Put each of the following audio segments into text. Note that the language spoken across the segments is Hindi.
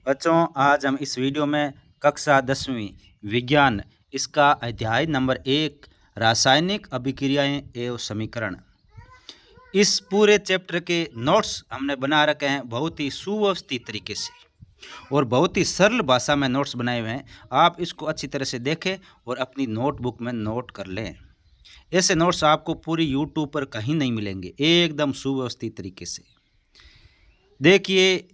बच्चों, आज हम इस वीडियो में कक्षा 10वीं विज्ञान इसका अध्याय नंबर 1 रासायनिक अभिक्रियाएं एवं समीकरण, इस पूरे चैप्टर के नोट्स हमने बना रखे हैं बहुत ही सुव्यवस्थित तरीके से और बहुत ही सरल भाषा में नोट्स बनाए हुए हैं। आप इसको अच्छी तरह से देखें और अपनी नोटबुक में नोट कर लें। ऐसे नोट्स आपको पूरी यूट्यूब पर कहीं नहीं मिलेंगे, एकदम सुव्यवस्थित तरीके से। देखिए,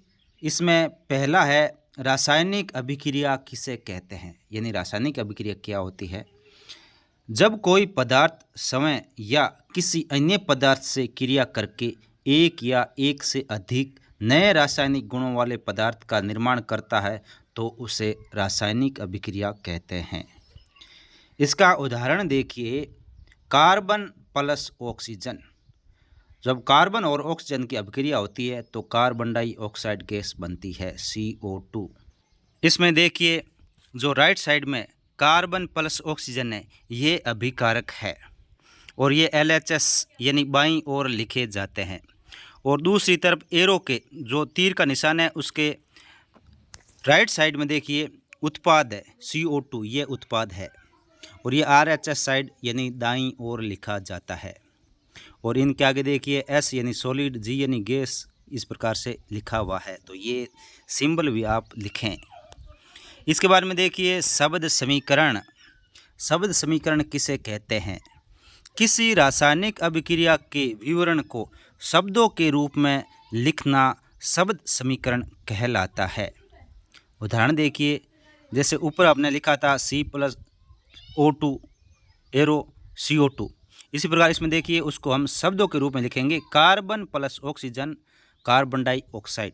इसमें पहला है रासायनिक अभिक्रिया किसे कहते हैं, यानी रासायनिक अभिक्रिया क्या होती है। जब कोई पदार्थ समय या किसी अन्य पदार्थ से क्रिया करके एक या एक से अधिक नए रासायनिक गुणों वाले पदार्थ का निर्माण करता है तो उसे रासायनिक अभिक्रिया कहते हैं। इसका उदाहरण देखिए, कार्बन प्लस ऑक्सीजन। जब कार्बन और ऑक्सीजन की अभिक्रिया होती है तो कार्बन डाइऑक्साइड गैस बनती है CO2। इसमें देखिए, जो राइट साइड में कार्बन प्लस ऑक्सीजन है ये अभिकारक है और ये LHS यानी बाईं ओर लिखे जाते हैं, और दूसरी तरफ एरो के जो तीर का निशान है उसके राइट साइड में देखिए उत्पाद है CO2, ये उत्पाद है, और ये RHS साइड यानी दाईं ओर लिखा जाता है। और इनके आगे देखिए S यानी सॉलिड, G यानी गैस, इस प्रकार से लिखा हुआ है, तो ये सिंबल भी आप लिखें। इसके बारे में देखिए शब्द समीकरण। शब्द समीकरण किसे कहते हैं? किसी रासायनिक अभिक्रिया के विवरण को शब्दों के रूप में लिखना शब्द समीकरण कहलाता है। उदाहरण देखिए, जैसे ऊपर आपने लिखा था C+O2 एरो CO2, इसी प्रकार इसमें देखिए उसको हम शब्दों के रूप में लिखेंगे carbon plus oxygen carbon dioxide,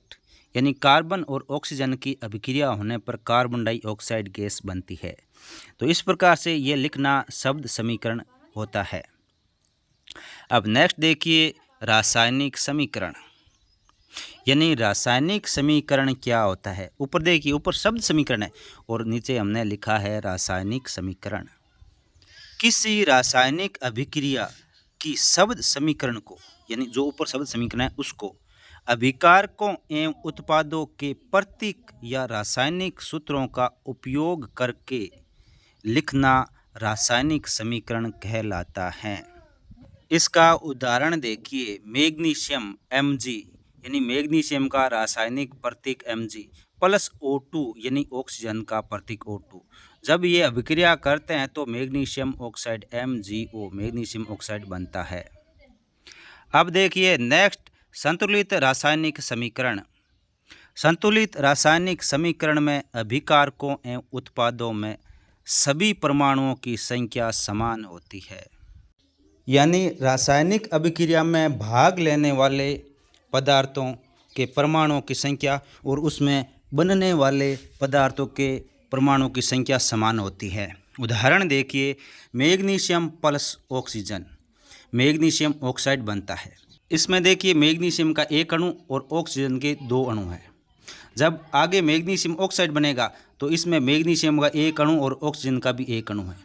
यानी कार्बन और ऑक्सीजन की अभिक्रिया होने पर कार्बन डाइऑक्साइड गैस बनती है। तो इस प्रकार से ये लिखना शब्द समीकरण होता है। अब नेक्स्ट देखिए रासायनिक समीकरण, यानी रासायनिक समीकरण क्या होता है। ऊपर देखिए, ऊपर शब्द समीकरण है और नीचे हमने लिखा है रासायनिक समीकरण। किसी रासायनिक अभिक्रिया की शब्द समीकरण को, यानी जो ऊपर शब्द समीकरण है उसको अभिकारकों एवं उत्पादों के प्रतीक या रासायनिक सूत्रों का उपयोग करके लिखना रासायनिक समीकरण कहलाता है। इसका उदाहरण देखिए, मैग्नीशियम Mg, यानी मैग्नीशियम का रासायनिक प्रतीक Mg प्लस O2 यानी ऑक्सीजन का प्रतीक O2। जब ये अभिक्रिया करते हैं तो magnesium oxide MgO magnesium oxide बनता है। अब देखिए नेक्स्ट संतुलित रासायनिक समीकरण। संतुलित रासायनिक समीकरण में अभिकारकों एवं उत्पादों में सभी परमाणुओं की संख्या समान होती है, यानी रासायनिक अभिक्रिया में भाग लेने वाले पदार्थों के परमाणुओं की संख्या और उसमें बनने वाले पदार्थों के परमाणुओं की संख्या समान होती है। उदाहरण देखिए, magnesium plus oxygen magnesium oxide बनता है। इसमें देखिए मैग्नीशियम का एक अणु और ऑक्सीजन के 2 अणु हैं। जब आगे मैग्नीशियम ऑक्साइड बनेगा तो इसमें मैग्नीशियम का एक अणु और ऑक्सीजन का भी एक अणु है।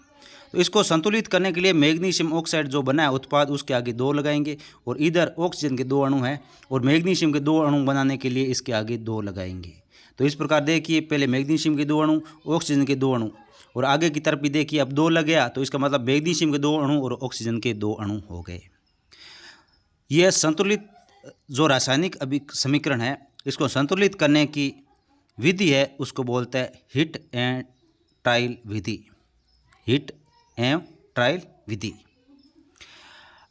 तो इसको संतुलित करने के लिए मैग्नीशियम ऑक्साइड जो बना है उत्पाद उसके आगे 2 लगाएंगे, और इधर ऑक्सीजन के 2 अणु हैं और मैग्नीशियम के 2 अणु बनाने के लिए इसके आगे 2 लगाएंगे। तो इस प्रकार देखिए, पहले मैग्नीशियम के 2 अणु, ऑक्सीजन के 2 अणु, और आगे की तरफ भी देखिए अब 2 लग गया, तो इसका मतलब मैग्नीशियम के 2 अणु और ऑक्सीजन के 2 अणु हो गए। यह संतुलित जो रासायनिक समीकरण है, इसको संतुलित करने की विधि है उसको बोलते हैं hit and trial Vidhi. Hit एवं ट्रायल विधि।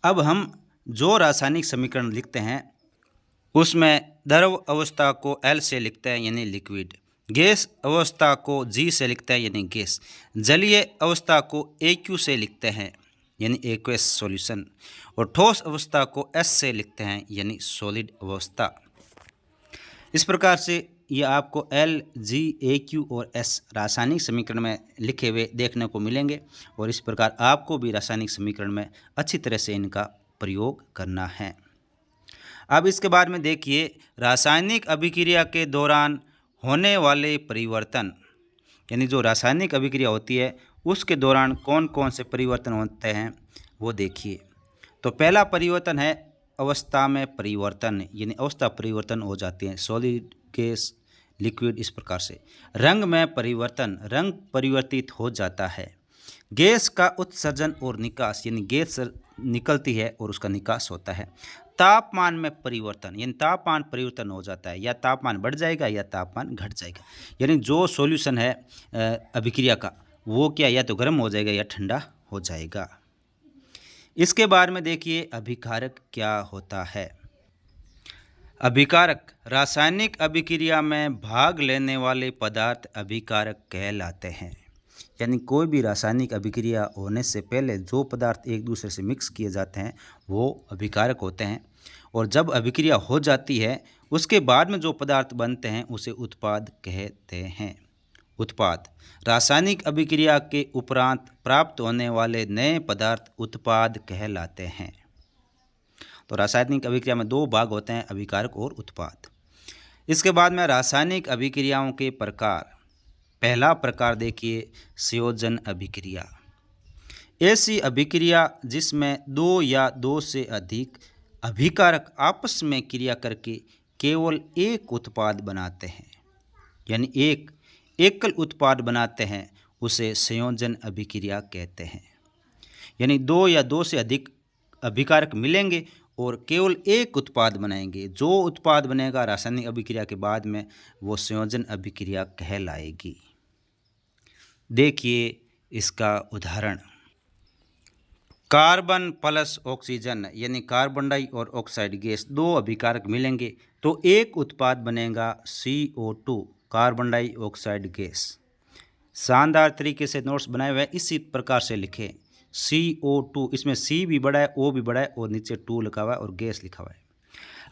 अब हम जो रासायनिक समीकरण लिखते हैं उसमें द्रव अवस्था को L से लिखते हैं यानी लिक्विड, गैस अवस्था को G से लिखते हैं यानी गैस, जलीय अवस्था को AQ से लिखते हैं यानी एक्वस सॉल्यूशन, और ठोस अवस्था को S से लिखते हैं यानी सॉलिड अवस्था। इस प्रकार से ये आपको L, G, AQ और S रासायनिक समीकरण में लिखे हुए देखने को मिलेंगे, और इस प्रकार आपको भी रासायनिक समीकरण में अच्छी तरह से इनका प्रयोग करना है। अब इसके बाद में देखिए रासायनिक अभिक्रिया के दौरान होने वाले परिवर्तन, यानी जो रासायनिक अभिक्रिया होती है उसके दौरान कौन कौन से परिवर्तन होते हैं वो देखिए। तो पहला परिवर्तन है अवस्था में परिवर्तन, यानी अवस्था परिवर्तन हो जाते हैं। सॉलिड गैस लिक्विड इस प्रकार से। रंग में परिवर्तन, रंग परिवर्तित हो जाता है। गैस का उत्सर्जन और निकास, यानी गैस निकलती है और उसका निकास होता है। तापमान में परिवर्तन, यानी तापमान परिवर्तन हो जाता है, या तापमान बढ़ जाएगा या तापमान घट जाएगा। यानी जो सॉल्यूशन है अभिक्रिया का, वो क्या या तो गर्म हो जाएगा या ठंडा हो जाएगा। इसके बाद में देखिए अभिकारक क्या होता है। अभिकारक रासायनिक अभिक्रिया में भाग लेने वाले पदार्थ अभिकारक कहलाते हैं। यानी कोई भी रासायनिक अभिक्रिया होने से पहले जो पदार्थ एक दूसरे से मिक्स किए जाते हैं वो अभिकारक होते हैं, और जब अभिक्रिया हो जाती है उसके बाद में जो पदार्थ बनते हैं उसे उत्पाद कहते हैं। उत्पाद रासायनिक अभिक्रिया के उपरांत प्राप्त होने वाले नए पदार्थ उत्पाद कहलाते हैं। तो रासायनिक अभिक्रिया में दो भाग होते हैं, अभिकारक और उत्पाद। इसके बाद में रासायनिक अभिक्रियाओं के प्रकार। पहला प्रकार देखिए संयोजन अभिक्रिया। ऐसी अभिक्रिया जिसमें दो या दो से अधिक अभिकारक आपस में क्रिया करके केवल एक उत्पाद बनाते हैं, यानी एक एकल उत्पाद बनाते हैं, उसे संयोजन अभिक्रिया कहते हैं। यानी दो या दो से अधिक अभिकारक मिलेंगे और केवल एक उत्पाद बनाएंगे। जो उत्पाद बनेगा रासायनिक अभिक्रिया के बाद में वो संयोजन अभिक्रिया कहलाएगी। देखिए इसका उदाहरण। कार्बन प्लस ऑक्सीजन, यानी कार्बन डाई और ऑक्साइड गैस, दो अभिकारक मिलेंगे तो एक उत्पाद बनेगा CO2, carbon die oxide gas. शानदार तरीके से नोट्स बनाए हुए इसी प्रकार से लिखें। CO2, इसमें C भी बड़ा है, O भी बड़ा है और नीचे 2 लिखा हुआ है और गैस लिखा हुआ है।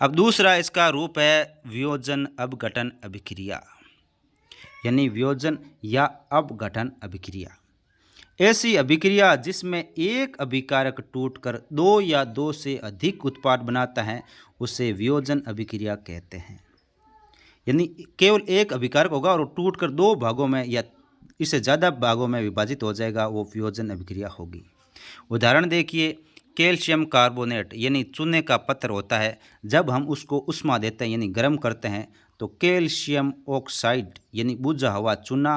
अब दूसरा इसका रूप है वियोजन अपघटन अभिक्रिया, यानी वियोजन या अपघटन अभिक्रिया। ऐसी अभिक्रिया जिसमें एक अभिकारक टूटकर दो या दो से अधिक उत्पाद बनाता है उसे वियोजन अभिक्रिया कहते हैं। यानी केवल एक अभिकारक होगा और टूटकर दो भागों में या इससे ज़्यादा भागों में विभाजित हो जाएगा, वो वियोजन अभिक्रिया होगी। उदाहरण देखिए, कैल्शियम कार्बोनेट यानी चूने का पत्थर होता है, जब हम उसको उष्मा देते हैं यानी गर्म करते हैं तो कैल्शियम ऑक्साइड यानी बुझा हुआ चूना,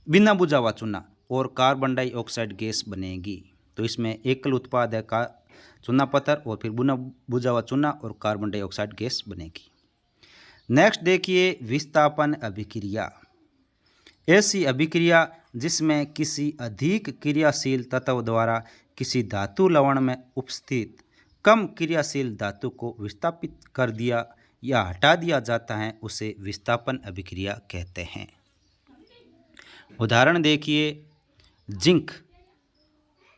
बिना बुझा हुआ चूना और कार्बन डाइऑक्साइड गैस बनेगी। तो इसमें एकल उत्पाद है का चूना पत्थर और फिर बिना बुझा हुआ चूना और कार्बन डाइऑक्साइड गैस बनेगी। नेक्स्ट देखिए विस्थापन अभिक्रिया। ऐसी अभिक्रिया जिसमें किसी अधिक क्रियाशील तत्व द्वारा किसी धातु लवण में उपस्थित कम क्रियाशील धातु को विस्थापित कर दिया या हटा दिया जाता है उसे विस्थापन अभिक्रिया कहते हैं। उदाहरण देखिए, जिंक।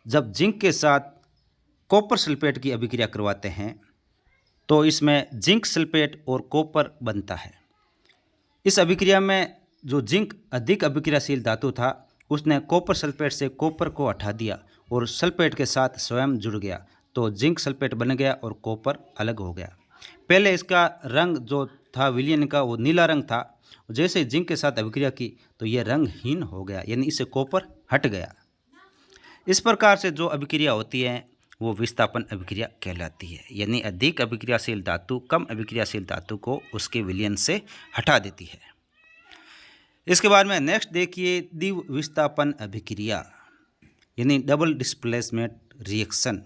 जब जिंक के साथ कॉपर सल्फेट की अभिक्रिया करवाते हैं तो इसमें जिंक सल्फेट और कॉपर बनता है। इस अभिक्रिया में जो जिंक अधिक अभिक्रियाशील धातु था उसने कॉपर सल्फेट से कॉपर को हटा दिया और सल्फेट के साथ स्वयं जुड़ गया, तो जिंक सल्फेट बन गया और कॉपर अलग हो गया। पहले इसका रंग जो था विलयन का वो नीला रंग था, जैसे जिंक के साथ अभिक्रिया की तो यह रंगहीन हो गया, यानी इससे कॉपर हट गया। इस प्रकार से जो अभिक्रिया होती है वो विस्थापन अभिक्रिया कहलाती है, यानी अधिक अभिक्रियाशील धातु कम अभिक्रियाशील धातु को उसके विलयन से हटा देती है। इसके बाद में नेक्स्ट देखिए द्विविस्थापन अभिक्रिया, यानी डबल डिस्प्लेसमेंट रिएक्शन।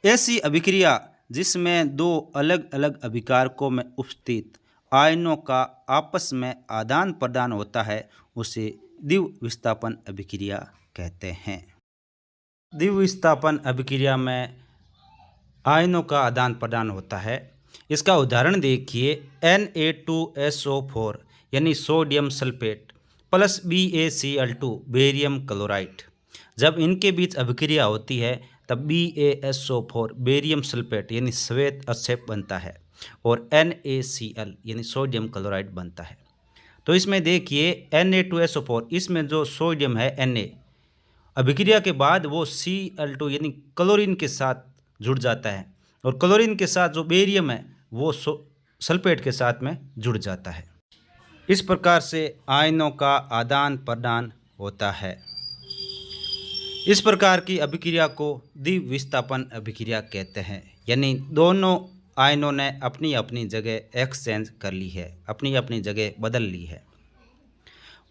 ऐसी अभिक्रिया जिसमें दो अलग अलग अभिकारकों में उपस्थित आयनों का आपस में आदान प्रदान होता है उसे द्विविस्थापन अभिक्रिया कहते हैं। द्विविस्थापन अभिक्रिया में आयनों का आदान प्रदान होता है। इसका उदाहरण देखिए, Na2SO4 यानी sodium sulphate plus BaCl2 barium chloride. जब इनके बीच अभिक्रिया होती है तब BaSO4 बेरियम सल्फेट यानी श्वेत अवक्षेप बनता है और NaCl यानी सोडियम क्लोराइड बनता है। तो इसमें देखिए Na2SO4, इसमें जो सोडियम है Na, अभिक्रिया के बाद वो Cl2 यानी क्लोरीन के साथ जुड़ जाता है और क्लोरीन के साथ जो बेरियम है वो सल्फेट के साथ में जुड़ जाता है। इस प्रकार से आयनों का आदान प्रदान होता है। इस प्रकार की अभिक्रिया को द्विविस्थापन अभिक्रिया कहते हैं, यानी दोनों आयनों ने अपनी अपनी जगह एक्सचेंज कर ली है, अपनी अपनी जगह बदल ली है।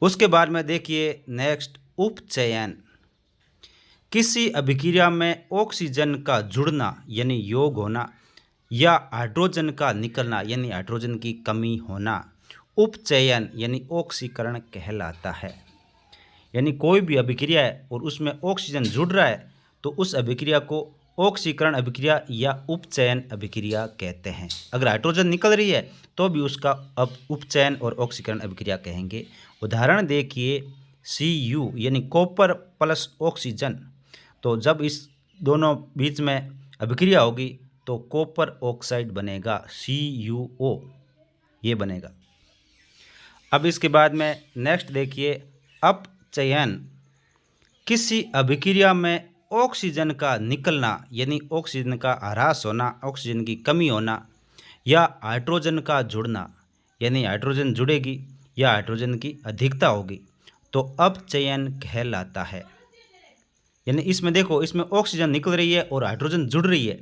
उसके बाद में देखिए नेक्स्ट उपचयन। किसी अभिक्रिया में ऑक्सीजन का जुड़ना यानी योग होना या हाइड्रोजन का निकलना यानी हाइड्रोजन की कमी होना उपचयन यानी ऑक्सीकरण कहलाता है। यानी कोई भी अभिक्रिया है और उसमें ऑक्सीजन जुड़ रहा है तो उस अभिक्रिया को ऑक्सीकरण अभिक्रिया या उपचयन अभिक्रिया कहते हैं। अगर हाइड्रोजन निकल रही है तो भी उसका अब उपचयन और ऑक्सीकरण अभिक्रिया कहेंगे। उदाहरण देखिए Cu यानी कॉपर प्लस ऑक्सीजन। तो जब इस दोनों बीच में अभिक्रिया होगी तो कॉपर ऑक्साइड बनेगा, CuO ये बनेगा। अब इसके बाद में नेक्स्ट देखिए अपचयन। किसी अभिक्रिया में ऑक्सीजन का निकलना यानी ऑक्सीजन का ह्रास होना, ऑक्सीजन की कमी होना या हाइड्रोजन का जुड़ना यानी हाइड्रोजन जुड़ेगी या हाइड्रोजन की अधिकता होगी तो अपचयन कहलाता है। यानी इसमें देखो, इसमें ऑक्सीजन निकल रही है और हाइड्रोजन जुड़ रही है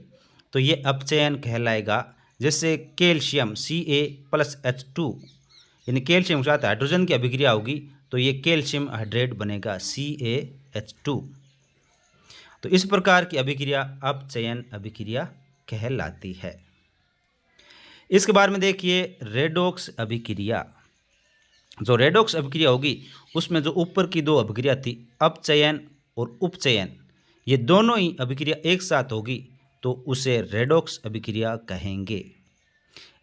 तो ये अपचयन कहलाएगा। जैसे कैल्शियम Ca+H2 यानी कैल्शियम के साथ हाइड्रोजन की अभिक्रिया होगी तो ये कैल्शियम हाइड्रेट बनेगा CaH2। तो इस प्रकार की अभिक्रिया अपचयन अभिक्रिया कहलाती है। इसके बारे में देखिए रेडॉक्स अभिक्रिया। जो रेडॉक्स अभिक्रिया होगी उसमें जो ऊपर की दो अभिक्रिया थी अपचयन और उपचयन, ये दोनों ही अभिक्रिया एक साथ होगी तो उसे रेडॉक्स अभिक्रिया कहेंगे।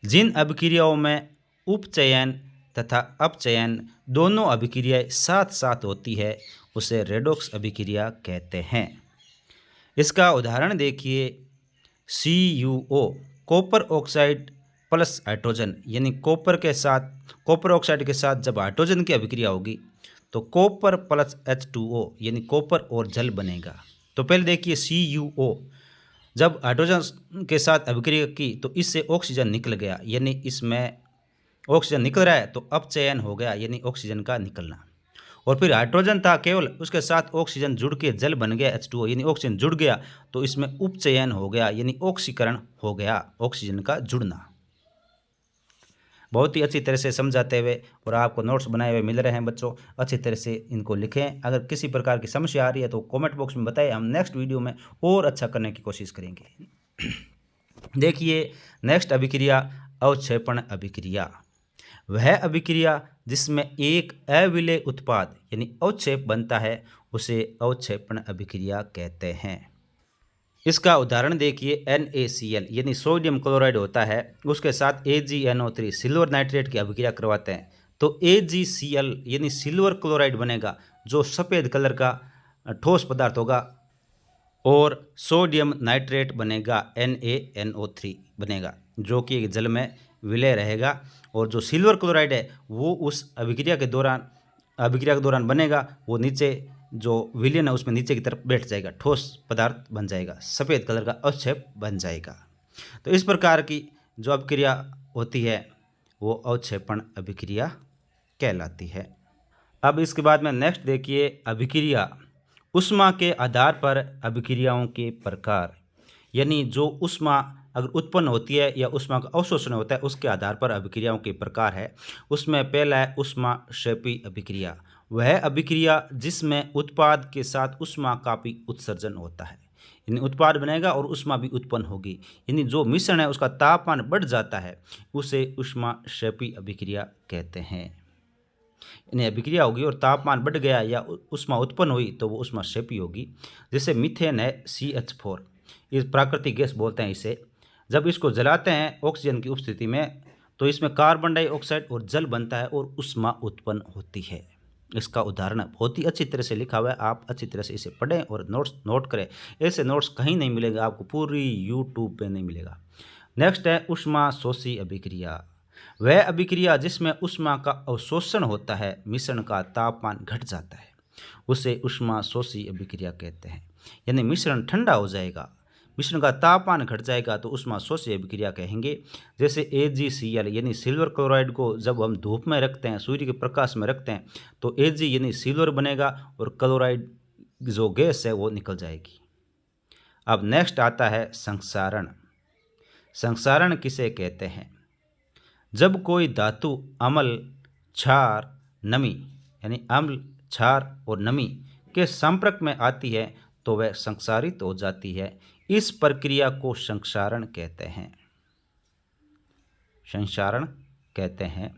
जिन अभिक्रियाओं में उपचयन तथा अपचयन दोनों अभिक्रियाएं साथ साथ होती है उसे रेडॉक्स अभिक्रिया कहते हैं। इसका उदाहरण देखिए CuO copper oxide plus hydrogen यानी कॉपर ऑक्साइड के साथ जब हाइड्रोजन की अभिक्रिया होगी तो कॉपर प्लस H2O यानी कॉपर और जल बनेगा। तो पहले देखिए CuO जब हाइड्रोजन के साथ अभिक्रिया की तो इससे ऑक्सीजन निकल गया यानी इसमें ऑक्सीजन निकल रहा है तो अपचयन हो गया यानी ऑक्सीजन का निकलना। और फिर हाइड्रोजन था केवल, उसके साथ ऑक्सीजन जुड़ के जल बन गया H2O यानी ऑक्सीजन जुड़ गया तो इसमें उपचयन हो गया यानी ऑक्सीकरण हो गया, ऑक्सीजन का जुड़ना। बहुत ही अच्छी तरह से समझाते हुए और आपको नोट्स बनाए हुए मिल रहे हैं बच्चों, अच्छी तरह से इनको लिखें। अगर किसी प्रकार की समस्या आ रही है तो कमेंट बॉक्स में बताएं, हम नेक्स्ट वीडियो में और अच्छा करने की कोशिश करेंगे। देखिए नेक्स्ट अभिक्रिया अवक्षेपण अभिक्रिया। वह अभिक्रिया जिसमें एक अविलेय उत्पाद यानी अवक्षेप बनता है उसे अवक्षेपण अभिक्रिया कहते हैं। इसका उदाहरण देखिए NaCl यानी सोडियम क्लोराइड होता है, उसके साथ AgNO3 सिल्वर नाइट्रेट की अभिक्रिया करवाते हैं तो AgCl यानी सिल्वर क्लोराइड बनेगा जो सफ़ेद कलर का ठोस पदार्थ होगा और सोडियम नाइट्रेट बनेगा NaNO3 बनेगा जो कि जल में विलय रहेगा। और जो सिल्वर क्लोराइड है वो उस अभिक्रिया के दौरान बनेगा, वो नीचे जो विलयन है उसमें नीचे की तरफ बैठ जाएगा, ठोस पदार्थ बन जाएगा, सफ़ेद कलर का अवक्षेप बन जाएगा। तो इस प्रकार की जो अभिक्रिया होती है वो अवक्षेपण अभिक्रिया कहलाती है। अब इसके बाद में नेक्स्ट देखिए अभिक्रिया ऊष्मा के आधार पर अभिक्रियाओं के प्रकार। यानी जो ऊष्मा अगर उत्पन्न होती है या ऊष्मा का अवशोषण होता है उसके आधार पर अभिक्रियाओं के प्रकार है। उसमें पहला है ऊष्माक्षेपी अभिक्रिया। वह अभिक्रिया जिसमें उत्पाद के साथ ऊष्मा का भी उत्सर्जन होता है, यानी उत्पाद बनेगा और ऊष्मा भी उत्पन्न होगी, यानी जो मिश्रण है उसका तापमान बढ़ जाता है, उसे ऊष्माक्षेपी अभिक्रिया कहते हैं। यानी अभिक्रिया होगी और तापमान बढ़ गया या ऊष्मा उत्पन्न हुई तो वो ऊष्माक्षेपी होगी। जैसे मीथेन है CH4, इस प्राकृतिक गैस बोलते हैं इसे। जब इसको जलाते हैं ऑक्सीजन की उपस्थिति में तो इसमें कार्बन डाइऑक्साइड और जल बनता है और ऊष्मा उत्पन्न होती है। इसका उदाहरण बहुत ही अच्छी तरह से लिखा हुआ है, आप अच्छी तरह से इसे पढ़ें और नोट्स नोट करें। ऐसे नोट्स कहीं नहीं मिलेगा आपको, पूरी यूट्यूब पे नहीं मिलेगा। नेक्स्ट है ऊष्मा शोषी अभिक्रिया। वह अभिक्रिया जिसमें ऊष्मा का अवशोषण होता है, मिश्रण का तापमान घट जाता है, उसे ऊष्मा शोषी अभिक्रिया कहते हैं। यानी मिश्रण ठंडा हो जाएगा, मिश्रण का तापमान घट जाएगा तो ऊष्मा शोषी अभिक्रिया कहेंगे। जैसे AgCl यानी सिल्वर क्लोराइड को जब हम धूप में रखते हैं, सूर्य के प्रकाश में रखते हैं तो Ag यानी सिल्वर बनेगा और क्लोराइड जो गैस है वो निकल जाएगी। अब नेक्स्ट आता है संक्षारण। संक्षारण किसे कहते हैं? जब कोई धातु अम्ल, क्षार, नमी यानी अम्ल, क्षार और नमी के संपर्क में आती है तो वह संक्षारित हो जाती है। इस प्रक्रिया को संक्षारण कहते हैं। संक्षारण कहते हैं।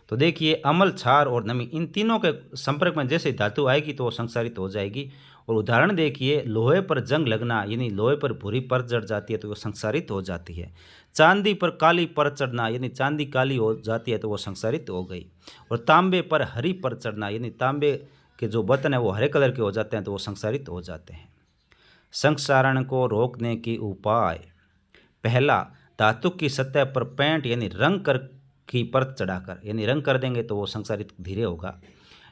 तो देखिए, अम्ल, क्षार और नमी इन तीनों के संपर्क में जैसे धातु आएगी तो वो संक्षारित हो जाएगी। और उदाहरण देखिए, लोहे पर जंग लगना यानी लोहे पर भूरी परत चढ़ जाती है तो वो संक्षारित हो जाती है। चांदी पर काली परत चढ़ना यानी चांदी काली हो जाती है तो वो संक्षारित हो गई। और तांबे पर हरी परत चढ़ना यानी तांबे के जो बर्तन है वो हरे कलर के हो जाते हैं तो वो संक्षारित हो जाते हैं। संक्षारण को रोकने के उपाय: पहला, धातु की सतह पर पेंट यानी रंग कर की परत चढ़ाकर, यानी रंग कर देंगे तो वो संक्षारित धीरे होगा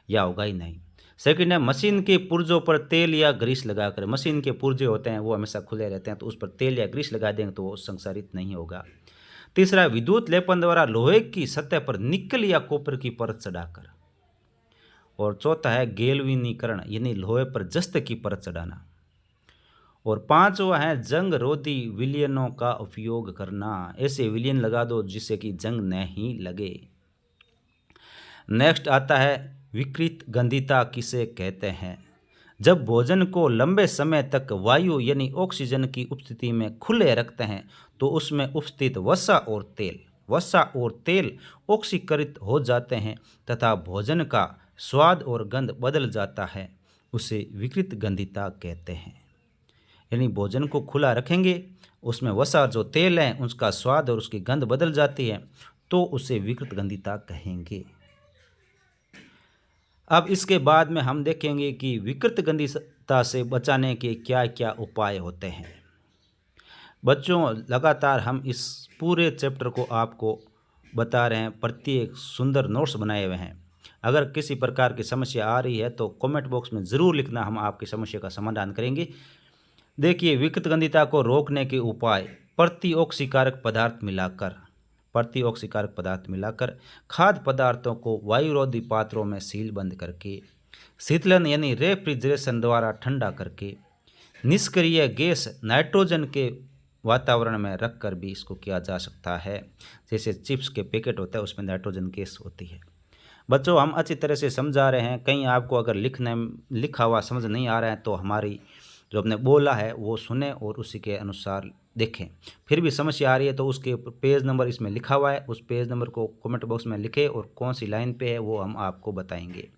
या होगा ही नहीं। सेकंड है, मशीन के पुर्जों पर तेल या ग्रीस लगाकर, मशीन के पुर्जे होते हैं वो हमेशा खुले रहते हैं तो उस पर तेल या ग्रीस लगा देंगे तो वो संक्षारित नहीं होगा। तीसरा, विद्युत लेपन द्वारा लोहे की सतह पर निकल या कॉपर की परत चढ़ाकर। और चौथा है गैल्वेनीकरण यानी लोहे पर जस्त की परत चढ़ाना। और पांचवा है जंग रोधी विलयनों का उपयोग करना, ऐसे विलयन लगा दो जिससे कि जंग नहीं लगे। नेक्स्ट आता है विकृत गंधिता किसे कहते हैं? जब भोजन को लंबे समय तक वायु यानी ऑक्सीजन की उपस्थिति में खुले रखते हैं तो उसमें उपस्थित वसा और तेल ऑक्सीकृत हो जाते हैं तथा भोजन का स्वाद और गंध बदल जाता है, उसे विकृत गंधिता कहते हैं। यानी भोजन को खुला रखेंगे, उसमें वसा जो तेल है उसका स्वाद और उसकी गंध बदल जाती है तो उसे विकृत गंधिता कहेंगे। अब इसके बाद में हम देखेंगे कि विकृत गंधिता से बचाने के क्या क्या उपाय होते हैं। बच्चों, लगातार हम इस पूरे चैप्टर को आपको बता रहे हैं, प्रत्येक सुंदर नोट्स बनाए हुए हैं। अगर किसी प्रकार की समस्या आ रही है तो कमेंट बॉक्स में ज़रूर लिखना, हम आपकी समस्या का समाधान करेंगे। देखिए, विकृत गंधिता को रोकने के उपाय: प्रतिऑक्सीकारक पदार्थ मिलाकर, खाद्य पदार्थों को वायुरोधी पात्रों में सील बंद करके, शीतलन यानी रेफ्रिजरेशन द्वारा ठंडा करके, निष्क्रिय गैस नाइट्रोजन के वातावरण में रखकर भी इसको किया जा सकता है। जैसे चिप्स के पैकेट होता है उसमें नाइट्रोजन गैस होती है। बच्चों, हम अच्छी तरह से समझा रहे हैं। कहीं आपको अगर लिखा हुआ समझ नहीं आ रहा है तो हमारी जो हमने बोला है वो सुने और उसी के अनुसार देखें। फिर भी समस्या आ रही है तो उसके पेज नंबर इसमें लिखा हुआ है, उस पेज नंबर को कमेंट बॉक्स में लिखें और कौन सी लाइन पे है वो हम आपको बताएंगे।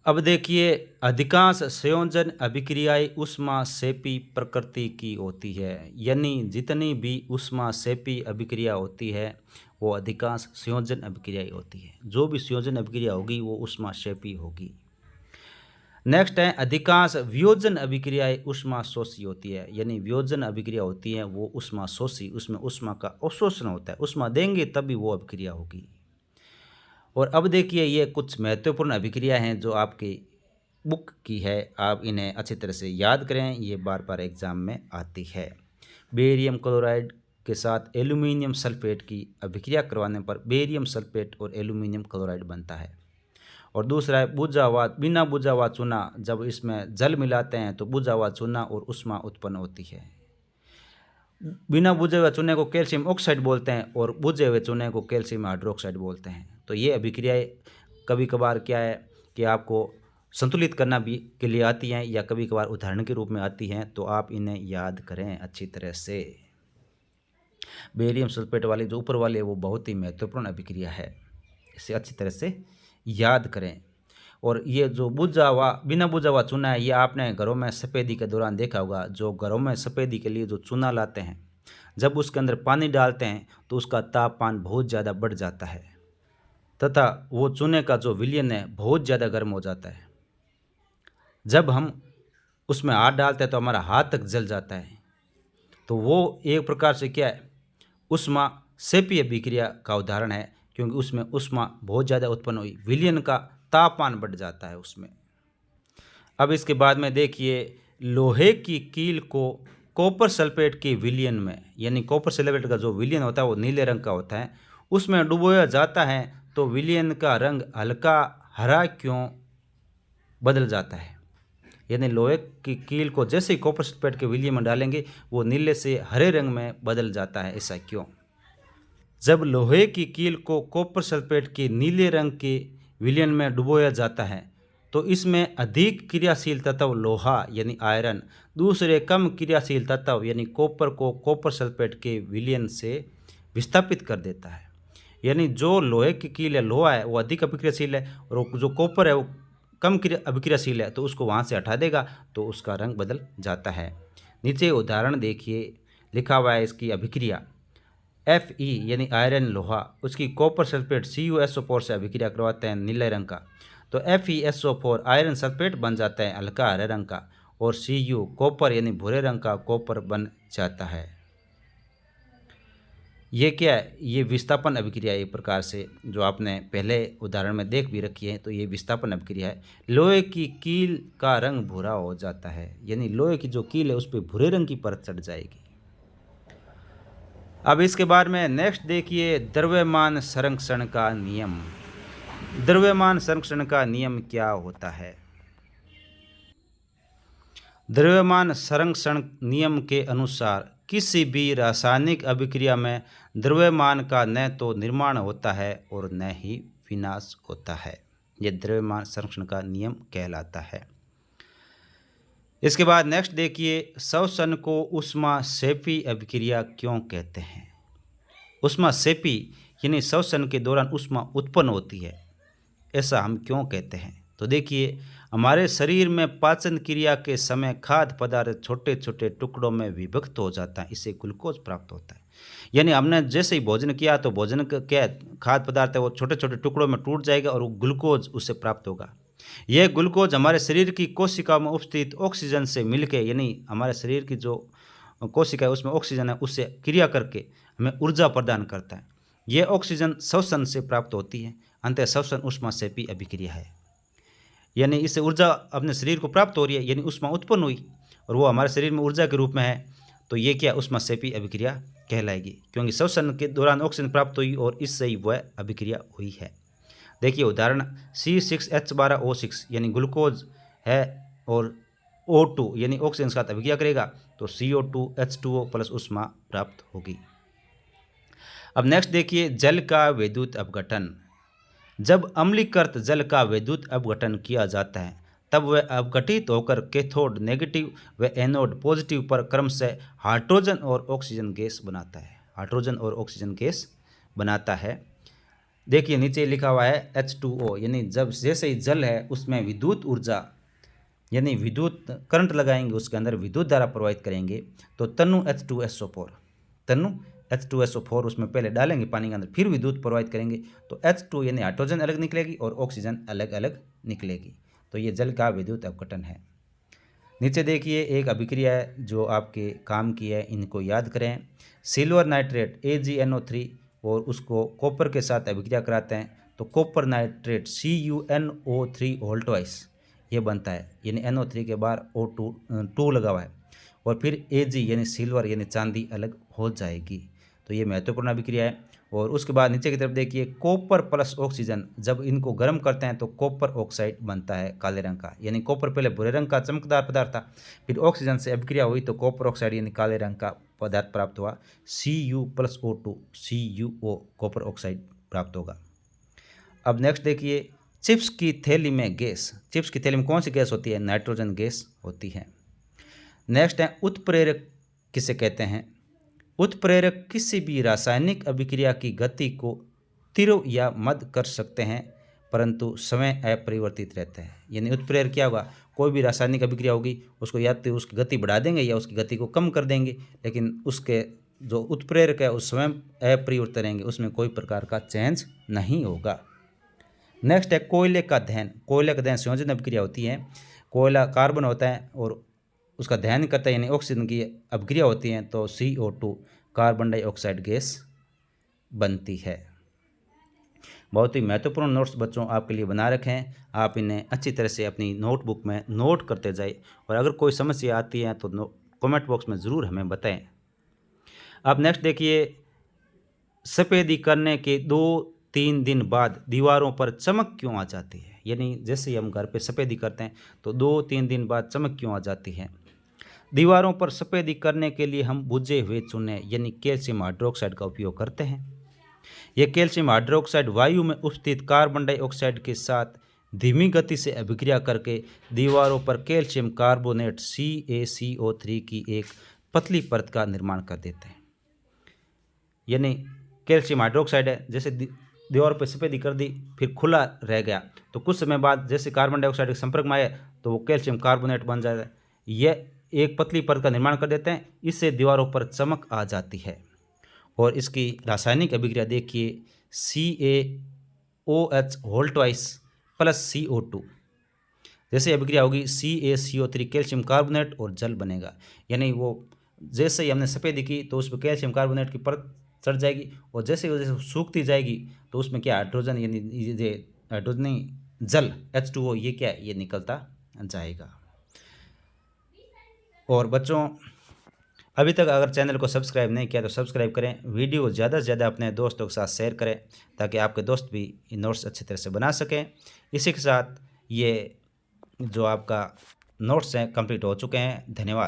अब देखिए, अधिकांश संयोजन अभिक्रियाएं ऊष्माक्षेपी प्रकृति की होती है। यानी जितनी भी ऊष्माक्षेपी अभिक्रिया होती है वो अधिकांश संयोजन अभिक्रियाएं होती है। जो भी संयोजन अभिक्रिया होगी वो ऊष्माक्षेपी होगी। नेक्स्ट है, अधिकांश वियोजन अभिक्रियाएं ऊष्माशोषी होती है। यानी वियोजन अभिक्रिया होती है वो ऊष्माशोषी, उसमें ऊष्मा का अवशोषण होता है, ऊष्मा देंगे तभी वो अभिक्रिया होगी। और अब देखिए, ये कुछ महत्वपूर्ण अभिक्रिया हैं जो आपकी बुक की है, आप इन्हें अच्छी तरह से याद करें, ये बार बार एग्जाम में आती है। बेरियम क्लोराइड के साथ एल्यूमिनियम सल्फेट की अभिक्रिया करवाने पर बेरियम सल्फेट और एल्यूमिनियम क्लोराइड बनता है। और दूसरा है बिना बुझा हुआ चूना, जब इसमें जल मिलाते हैं तो बुझा हुआ चूना और ऊष्मा उत्पन्न होती है। बिना बुझे हुए चूने को कैल्शियम ऑक्साइड बोलते हैं और बुझे हुए चूने को कैल्शियम हाइड्रोक्साइड बोलते हैं। तो ये अभिक्रियाएं कभी कभार क्या है कि आपको संतुलित करना भी के लिए आती हैं या कभी कभार उदाहरण के रूप में आती हैं, तो आप इन्हें याद करें अच्छी तरह से। बेरियम सल्फेट वाली जो ऊपर वाली है वो बहुत ही महत्वपूर्ण अभिक्रिया है, इसे अच्छी तरह से याद करें। और ये जो बिना बुझा हुआ चूना है, ये आपने घरों में सफ़ेदी के दौरान देखा होगा। जो घरों में सफ़ेदी के लिए जो चूना लाते हैं, जब उसके अंदर पानी डालते हैं तो उसका तापमान बहुत ज़्यादा बढ़ जाता है तथा वो चूने का जो विलयन है बहुत ज़्यादा गर्म हो जाता है। जब हम उसमें हाथ डालते हैं तो हमारा हाथ तक जल जाता है। तो वो एक प्रकार से क्या है, ऊष्माक्षेपी अभिक्रिया का उदाहरण है, क्योंकि उसमें ऊष्मा बहुत ज़्यादा उत्पन्न हुई, विलयन का तापमान बढ़ जाता है उसमें। अब इसके बाद में देखिए, लोहे की कील को कॉपर सल्फेट के विलयन में, यानी कॉपर सल्फेट का जो विलयन होता है वो नीले रंग का होता है, उसमें डुबोया जाता है तो विलयन का रंग हल्का हरा क्यों बदल जाता है? यानी लोहे की कील को जैसे ही कॉपर सल्फेट के विलय में डालेंगे वो नीले से हरे रंग में बदल जाता है। ऐसा क्यों? जब लोहे की कील को कॉपर सल्फेट के नीले रंग के विलयन में डुबोया जाता है तो इसमें अधिक क्रियाशील तत्व लोहा यानी आयरन दूसरे कम क्रियाशील तत्व यानी कॉपर को कॉपर सल्फेट के विलयन से विस्थापित कर देता है। यानी जो लोहे की कील है, लोहा है, वो अधिक अभिक्रियाशील है और जो कॉपर है वो कम अभिक्रियाशील है, तो उसको वहाँ से हटा देगा तो उसका रंग बदल जाता है। नीचे उदाहरण देखिए, लिखा हुआ है इसकी अभिक्रिया Fe यानी आयरन लोहा, उसकी कॉपर सल्फेट CuSO4 से अभिक्रिया करवाते हैं नीले रंग का, तो FeSO4 आयरन सल्फेट बन जाता है हल्का हरे रंग का और Cu कॉपर यानी भूरे रंग का कॉपर बन जाता है। ये क्या है? ये विस्थापन अभिक्रिया एक प्रकार से जो आपने पहले उदाहरण में देख भी रखी है, तो ये विस्थापन अभिक्रिया है। लोहे की कील का रंग भूरा हो जाता है, यानी लोहे की जो कील है उस पर भूरे रंग की परत चढ़ जाएगी। अब इसके बाद में नेक्स्ट देखिए द्रव्यमान संरक्षण का नियम। द्रव्यमान संरक्षण का नियम क्या होता है? द्रव्यमान संरक्षण नियम के अनुसार किसी भी रासायनिक अभिक्रिया में द्रव्यमान का न तो निर्माण होता है और न ही विनाश होता है। यह द्रव्यमान संरक्षण का नियम कहलाता है। इसके बाद नेक्स्ट देखिए श्वसन को ऊष्माक्षेपी अभिक्रिया क्यों कहते हैं? ऊष्माक्षेपी यानी श्वसन के दौरान ऊष्मा उत्पन्न होती है, ऐसा हम क्यों कहते हैं? तो देखिए हमारे शरीर में पाचन क्रिया के समय खाद्य पदार्थ छोटे छोटे टुकड़ों में विभक्त हो जाता है, इससे ग्लूकोज प्राप्त होता है। यानी हमने जैसे ही भोजन किया तो भोजन का क्या खाद्य पदार्थ है वो छोटे छोटे टुकड़ों में टूट जाएगा और वो ग्लूकोज उससे प्राप्त होगा। यह ग्लूकोज हमारे शरीर की कोशिका में उपस्थित ऑक्सीजन से मिलकर, यानी हमारे शरीर की जो कोशिका है उसमें ऑक्सीजन है, उससे क्रिया करके हमें ऊर्जा प्रदान करता है। यह ऑक्सीजन श्वसन से प्राप्त होती है। अंततः श्वसन ऊष्माक्षेपी अभिक्रिया है, यानी इससे ऊर्जा अपने शरीर को प्राप्त हो रही है, यानी ऊष्मा उत्पन्न हुई और वो हमारे शरीर में ऊर्जा के रूप में है, तो ये क्या ऊष्माक्षेपी अभिक्रिया कहलाएगी, क्योंकि श्वसन के दौरान ऑक्सीजन प्राप्त हुई और इससे ही वह अभिक्रिया हुई है। देखिए उदाहरण C6H12O6 यानी ग्लूकोज है और O2 यानी ऑक्सीजन के साथ अभिक्रिया करेगा तो CO2H2O प्लस ऊष्मा प्राप्त होगी। अब नेक्स्ट देखिए जल का विद्युत अपघटन। जब अम्लीकृत जल का विद्युत अपघटन किया जाता है तब वह अपघटित होकर कैथोड नेगेटिव व एनोड पॉजिटिव पर क्रमशः हाइड्रोजन और ऑक्सीजन गैस बनाता है। हाइड्रोजन और ऑक्सीजन गैस बनाता है। देखिए नीचे लिखा हुआ है H2O यानी जब जैसे ही जल है उसमें विद्युत ऊर्जा यानी विद्युत करंट लगाएंगे, उसके अंदर विद्युत धारा प्रवाहित करेंगे तो तनु H2SO4 उसमें पहले डालेंगे पानी के अंदर, फिर विद्युत प्रवाहित करेंगे तो H2 यानी हाइड्रोजन अलग निकलेगी और ऑक्सीजन अलग अलग निकलेगी। तो ये जल का विद्युत अपघटन है। नीचे देखिए एक अभिक्रिया है जो आपके काम की है, इनको याद करें। सिल्वर नाइट्रेट AgNO3 और उसको कॉपर के साथ अभिक्रिया कराते हैं तो copper nitrate CuNO3 whole twice ये बनता है, यानी NO3 के बाद O2 लगा हुआ है और फिर Ag यानी सिल्वर यानी चांदी अलग हो जाएगी। तो ये महत्वपूर्ण अभिक्रिया है। और उसके बाद नीचे की तरफ देखिए कॉपर प्लस ऑक्सीजन, जब इनको गर्म करते हैं तो कॉपर ऑक्साइड बनता है काले रंग का, यानी कॉपर पहले भूरे रंग का चमकदार पदार्थ था, फिर ऑक्सीजन से अभिक्रिया हुई तो कॉपर ऑक्साइड यानी काले रंग का पदार्थ प्राप्त हुआ, Cu+O2 CuO कॉपर ऑक्साइड प्राप्त होगा। अब नेक्स्ट देखिए चिप्स की थैली में गैस। चिप्स की थैली में कौन सी गैस होती है? नाइट्रोजन गैस होती है। नेक्स्ट है उत्प्रेरक किसे कहते हैं? उत्प्रेरक किसी भी रासायनिक अभिक्रिया की गति को तीव्र या मद कर सकते हैं परंतु समय अपरिवर्तित रहता है। यानी उत्प्रेरक क्या होगा? कोई भी रासायनिक अभिक्रिया होगी उसको या तो उसकी गति बढ़ा देंगे या उसकी गति को कम कर देंगे, लेकिन उसके जो उत्प्रेरक है उस स्वयं अपरिवर्तित रहेंगे, उसमें कोई प्रकार का चेंज नहीं होगा। नेक्स्ट है कोयले का दहन। कोयले का दहन संयोजन अभिक्रिया होती है। कोयला कार्बन होता है और उसका दहन करता है यानी ऑक्सीजन की अभिक्रिया होती है तो CO2 कार्बन डाइऑक्साइड गैस बनती है। बहुत ही महत्वपूर्ण नोट्स बच्चों आपके लिए बना रखे हैं, आप इन्हें अच्छी तरह से अपनी नोटबुक में नोट करते जाए और अगर कोई समस्या आती है तो कमेंट बॉक्स में ज़रूर हमें बताएं। अब नेक्स्ट देखिए सफ़ेदी करने के 2 3 दिन बाद दीवारों पर चमक क्यों आ जाती है? यानी जैसे ही हम घर पे सफ़ेदी करते हैं तो 2-3 दिन बाद चमक क्यों आ जाती है? दीवारों पर सफ़ेदी करने के लिए हम बुझे हुए चूने यानी कैल्शियम हाइड्रोक्साइड का उपयोग करते हैं। यह कैल्शियम हाइड्रोक्साइड वायु में उपस्थित कार्बन डाइऑक्साइड के साथ धीमी गति से अभिक्रिया करके दीवारों पर कैल्शियम कार्बोनेट CaCO3 की एक पतली परत का निर्माण कर देते हैं। यानी कैल्शियम हाइड्रोक्साइड है, जैसे दीवार पर सफ़ेदी कर दी फिर खुला रह गया तो कुछ समय बाद जैसे कार्बन डाइऑक्साइड के संपर्क में आए तो वो कैल्शियम कार्बोनेट बन जाता है। यह एक पतली परत का निर्माण कर देते हैं, इससे दीवारों पर चमक आ जाती है। और इसकी रासायनिक अभिक्रिया देखिए, CaOH whole twice plus CO2, जैसे अभिक्रिया होगी CaCO3 कैल्शियम कार्बोनेट और जल बनेगा। यानी वो जैसे ही हमने सफ़ेदी की तो उस पर कैल्शियम कार्बोनेट की परत चढ़ जाएगी और जैसे जैसे सूखती जाएगी तो उसमें क्या हाइड्रोजन यानी ये हाइड्रोजन नहीं जल H2O ये क्या है ये निकलता जाएगा। और बच्चों अभी तक अगर चैनल को सब्सक्राइब नहीं किया तो सब्सक्राइब करें, वीडियो ज़्यादा से ज़्यादा अपने दोस्तों के साथ शेयर करें ताकि आपके दोस्त भी नोट्स अच्छी तरह से बना सकें। इसी के साथ ये जो आपका नोट्स हैं कंप्लीट हो चुके हैं। धन्यवाद।